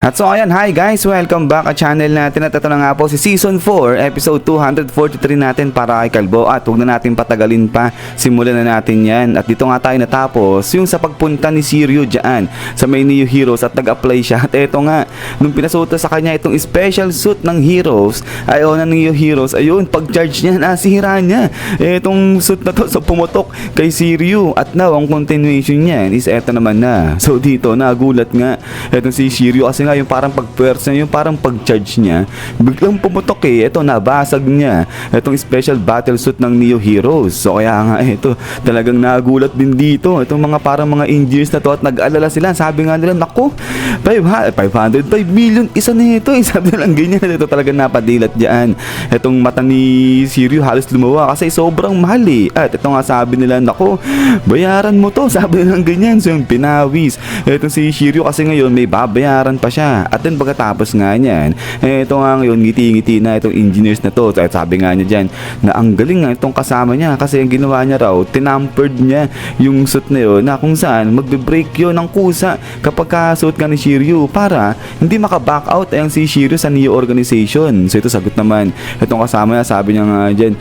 At so ayan, hi guys! Welcome back at channel natin at ito na nga po si Season 4, Episode 243 natin para kay Kalbo. At huwag na natin patagalin pa, simulan na natin yan. At dito nga tayo natapos yung sa pagpunta ni Shiryu dyan sa may Neo Heroes at nag-apply siya. At eto nga, nung pinasuta sa kanya itong special suit ng Heroes, ng Neo Heroes, ayun, pag-charge niya, nasira niya etong suit na to sa pumutok kay Shiryu. At now, ang continuation niyan is eto naman na. So dito, nagulat nga etong si Shiryu kasi yung parang pag-pwersa, yung parang pag-charge niya, biglang pumutok ito nabasag niya itong special battle suit ng Neo Heroes. So kaya nga ito, talagang nagulat din dito itong mga parang mga engineers na to at nag-alala sila. Sabi nga nila, naku, 505 million isa na ito. Sabi nilang ganyan, ito talagang napadilat dyan. Itong mata ni Shiryu halos lumawa kasi sobrang mahal At ito nga sabi nila, naku, bayaran mo to. Sabi nilang ganyan. So yung pinawis itong si Shiryu kasi ngayon may babayaran pa siya. At then pagkatapos nga niyan, ito nga ngayon ngiti-ngiti na itong engineers na to. At sabi nga niya dyan na ang galing nga itong kasama niya kasi ang ginawa niya raw, tinampered niya yung suit na yun na kung saan magbe-break yun ng kusa kapag kasuot nga ni Shiryu para hindi maka-back out ang si Shiryu sa Neo Organization. So ito sagot naman itong kasama niya, sabi niya nga dyan,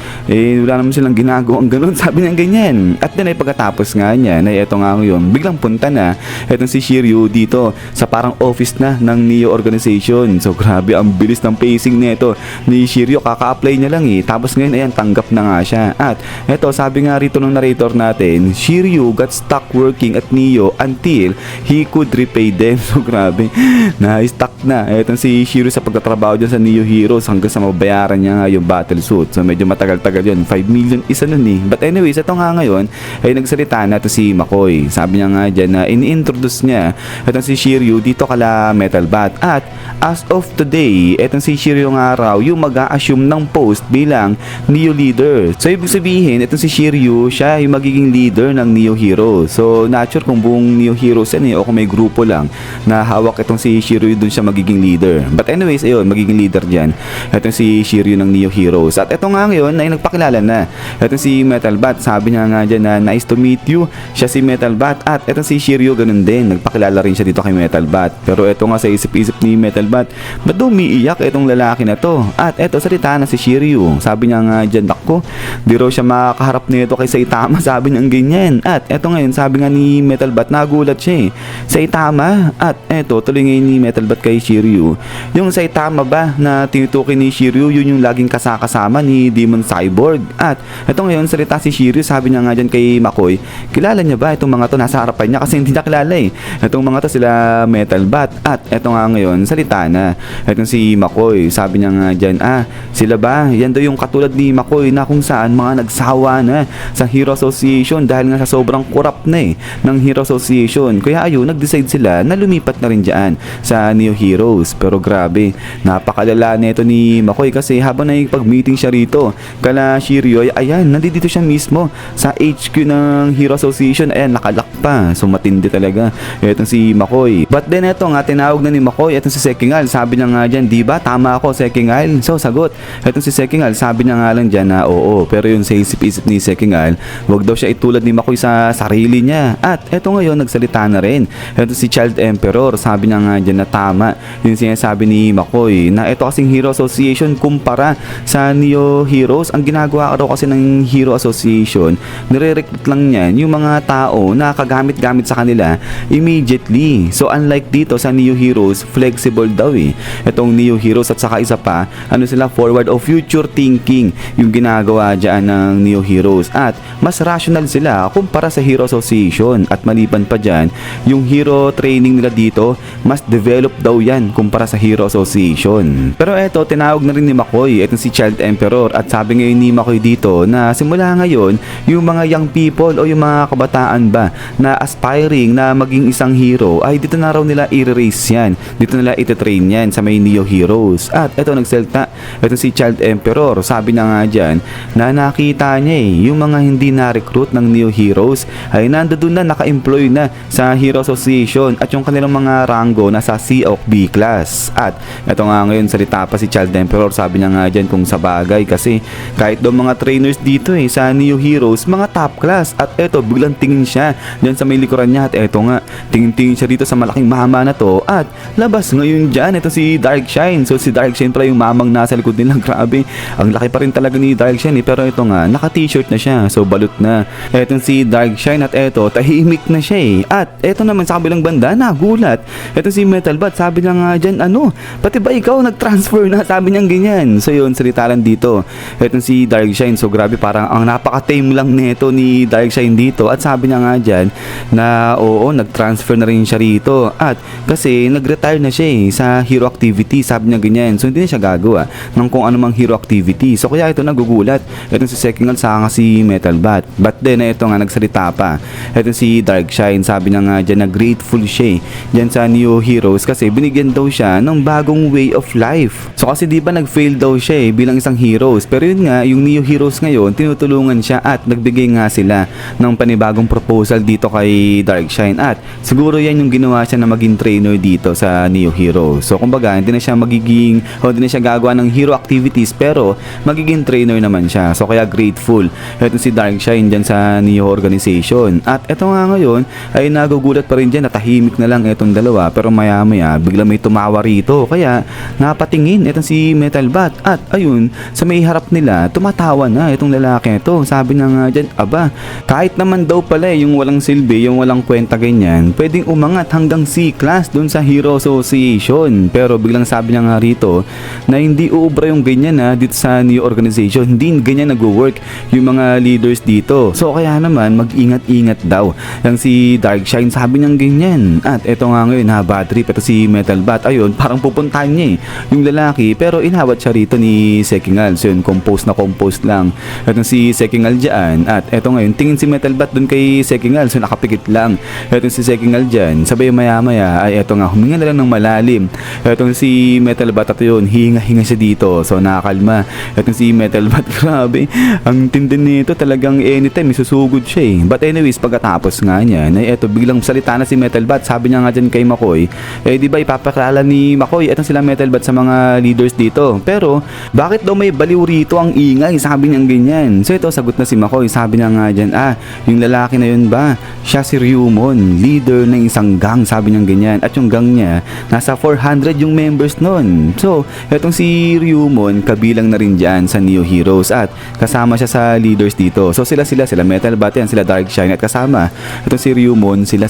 wala naman silang ginagawang ganun, sabi niya ganyan. At then pagkatapos nga niya na ito nga ngayon, biglang punta na itong si Shiryu dito sa parang office na ng Neo Organization. So grabe, ang bilis ng pacing nito ni Shiryu, kaka-apply niya lang tapos ngayon ayan, tanggap na nga siya. At eto, sabi nga rito ng narrator natin, Shiryu got stuck working at Neo until he could repay them. So grabe, na-stuck na etong si Shiryu sa pagtatrabaho dyan sa Neo Heroes hanggang sa mabayaran niya nga yung battle suit. So medyo matagal-tagal yun, 5 million isa nun But anyways, ito nga ngayon ay nagsalita na to si McCoy. Sabi niya nga dyan na ini-introduce niya etong si Shiryu dito kala Metal Bat. At as of today, etong si Shiryu nga raw yung mag-a-assume ng post bilang Neo leader. So ibig sabihin, etong si Shiryu, siya yung magiging leader ng Neo Heroes. So not sure kung buong Neo Heroes yan o kung may grupo lang na hawak itong si Shiryu, dun siya magiging leader. But anyways, ayun, magiging leader dyan etong si Shiryu ng Neo Heroes. At eto nga ngayon ay nagpakilala na etong si Metal Bat. Sabi niya nga dyan na nice to meet you, siya si Metal Bat. At etong si Shiryu ganun din, nagpakilala rin siya dito kay Metal Bat. Pero eto nga sa isip-isip ni Metal Bat, ba't umiiyak itong lalaki na to? At eto, salita na si Shiryu. Sabi niya nga dyan, naku, di raw siya makakaharap nito kay Saitama. Sabi niya ganyan. At eto ngayon, sabi nga ni Metal Bat, nagulat siya Saitama. At eto, tuloy ngayon ni Metal Bat kay Shiryu, yung Saitama ba na tinutukoy ni Shiryu, yun yung laging kasama ni Demon Cyborg. At eto ngayon, salita si Shiryu, sabi niya nga dyan kay McCoy, kilala niya ba itong mga to? Nasa harapan niya kasi hindi niya kilala itong mga to, sila Metal Bat. At eto nga ngayon, salita na etong si McCoy. Sabi niya nga dyan, sila ba? Yan daw yung katulad ni McCoy na kung saan mga nagsawa na sa Hero Association dahil nga sa sobrang corrupt na ng Hero Association. Kaya ayun, nag-decide sila na lumipat na rin dyan sa Neo Heroes. Pero grabe, napakalala nito ni McCoy kasi habang nakipag-meeting siya rito kala Shiryu, ayan, nandito siya mismo sa HQ ng Hero Association. Ayan, nakalak pa. So matindi talaga etong si McCoy. But then eto nga, tinawag na ni McCoy etong si Sekingal. Sabi niya nga dyan, di ba tama ako Sekingal? So sagot etong si Sekingal, sabi niya nga lang dyan na oo, pero yun sa isip-isip ni Sekingal, wag daw siya itulad ni McCoy sa sarili niya. At eto ngayon, nagsalita na rin etong si Child Emperor. Sabi niya nga dyan na tama yung sinasabi ni McCoy na ito kasing Hero Association kumpara sa Neo Heroes. Ang ginagawa raw kasi ng Hero Association, nire-recruit lang niyan yung mga tao na kagamit-gamit sa kanila immediately. So unlike dito sa Neo Heroes, flexible daw itong Neo Heroes. At saka isa pa, sila, forward o future thinking yung ginagawa dyan ng Neo Heroes. At mas rational sila kumpara sa Hero Association. At maliban pa dyan, yung hero training nila dito, mas develop daw yan kumpara sa Hero Association. Pero eto, tinawag na rin ni McCoy itong si Child Emperor. At sabi ngayon ni McCoy dito na simula ngayon, yung mga young people o yung mga kabataan ba na aspiring na maging isang hero, ay dito na raw nila i-raise yan, dito nila ititrain yan sa may Neo Heroes. At eto, nagselta ito si Child Emperor. Sabi na nga dyan na nakita niya yung mga hindi na-recruit ng Neo Heroes ay nandoon na, naka-employ na sa Hero Association at yung kanilang mga rango nasa C o B class. At eto nga ngayon, salita pa si Child Emperor. Sabi niya nga dyan kung sa bagay kasi kahit daw mga trainers dito sa Neo Heroes, mga top class. At eto, biglang tingin siya dyan sa may likuran niya. At eto nga, tingin-tingin siya dito sa malaking mahama na to. At labas ngayon dyan, ito si Darkshine. So si Darkshine pala yung mamang nasa likod nila. Grabe, ang laki pa rin talaga ni Darkshine pero ito nga, naka-t-shirt na siya. So balot na. Ito si Darkshine at ito, tahimik na siya At ito naman sa kabilang banda, nagulat. Ito si Metalbat, sabi niya nga dyan, pati ba ikaw nag-transfer na? Sabi niya ganyan. So yun, salita lang dito. Ito si Darkshine, so grabe, parang ang napaka-tame lang nito ni Darkshine dito. At sabi niya nga dyan na oo, nag-transfer na rin siya rito. At kasi nag-retire na siya sa hero activity, sabi niya ganyan. So hindi na siya gagawa ng kung anumang hero activity. So kaya ito nagugulat. Ito si Sekingal saka si Metalbat. But then ito nga nagsalita pa. Ito si Darkshine, sabi niya nga dyan na grateful siya dyan sa Neo Heroes kasi binigyan daw siya ng bagong way of life. So kasi di ba nag-fail daw siya bilang isang heroes. Pero yun nga, yung Neo Heroes ngayon, tinutulungan siya at nagbigay nga sila ng panibagong proposal dito kay Darkshine. At siguro yan yung ginawa siya na maging trainer dito sa Neo Heroes. So kumbaga, hindi na siya hindi na siya gagawa ng hero activities pero magiging trainer naman siya. So kaya grateful. Ito si Darkshine dyan sa Neo Organization. At ito nga ngayon ay nagugulat pa rin dyan na tahimik na lang itong dalawa pero maya maya bigla may tumawa rito. Kaya napatingin itong si Metalbat. At ayun, sa may harap nila tumatawa na itong lalaki ito. Sabi niya nga dyan, aba, kahit naman daw pala yung walang silbi, yung walang kwenta ganyan, pwedeng umangat hanggang C-class dun sa Hero Association. Pero biglang sabi niya nga rito na hindi uubra yung ganyan dito sa Neo Organization. Hindi ganyan nag-work yung mga leaders dito. So kaya naman mag-ingat-ingat daw. Yang si Darkshine sabi niya ganyan. At eto nga ngayon bad trip ito si Metalbat. Ayun, parang pupuntahan niya yung lalaki pero inawat siya rito ni Sekingal. So yun, compose lang. Ito si Sekingal dyan. At eto ngayon, tingin si Metalbat dun kay Sekingal. So nakapikit lang. Ito si Sekingal dyan. Sabay maya-maya ay eto nga, huminga na lang ng malalim. Ito si Metalbat at yun, hinga-hinga siya dito. So nakakalma. Ito si Metalbat, grabe. Ang tindi nito talagang anytime isusugod siya But anyways, pagkatapos nga niyan, ay eto biglang salita na si Metalbat. Sabi niya nga dyan kay McCoy, di ba ipapakilala ni McCoy etong sila Metalbat sa mga leaders dito. Pero bakit daw may baliw rito ang ingay? Sabi niya ganyan. So ito, sagot na si McCoy. Sabi niya nga dyan, yung lalaki na yun ba? Siya si Ryumon, leader ng isang gang. Sabi niya ganyan. At yung gang niya, nasa 400 yung members nun. So, etong si Ryumon, kabilang na rin dyan sa Neo Heroes. At kasama siya sa leaders dito. So sila Metalbat yan, sila Darkshine. At kasama, etong si Ryumon, sila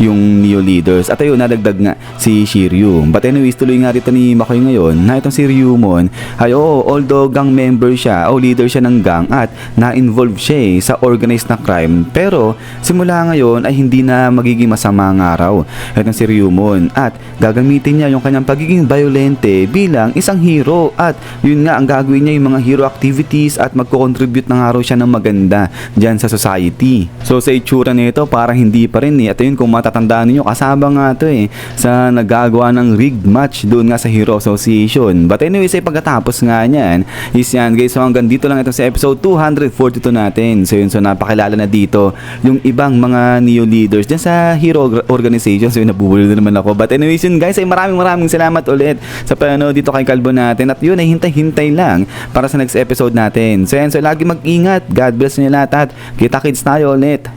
yung Neo leaders. At ayun, nadagdag nga si Shiryu. But anyways, tuloy nga rito ni McCoy ngayon na itong si Ryumon ay although gang member siya o leader siya ng gang at na-involve siya sa organized na crime, pero simula ngayon ay hindi na magiging masama ang araw itong si Ryumon at gagamitin niya yung kanyang pagiging violente bilang isang hero at yun nga ang gagawin niya yung mga hero activities at magko-contribute na araw siya ng maganda dyan sa society. So sa itsura nito parang hindi pa rin at yun kung matatandaan niyo kasama nga to sa nagagawa ng rigged match doon nga sa Hero Association. But anyways ay pagkatapos nga niyan is yan guys, so hanggang dito lang ito sa episode 242 natin. So yun, so napakilala na dito yung ibang mga Neo leaders dyan sa Hero Organization. So yun, nabubulol na naman ako. But anyways yun guys, ay maraming salamat ulit sa panonood dito kay Kalbo natin. At yun ay hintay-hintay lang para sa next episode natin. So yan, so lagi mag-ingat. God bless niyo lahat at kita-kits tayo ulit.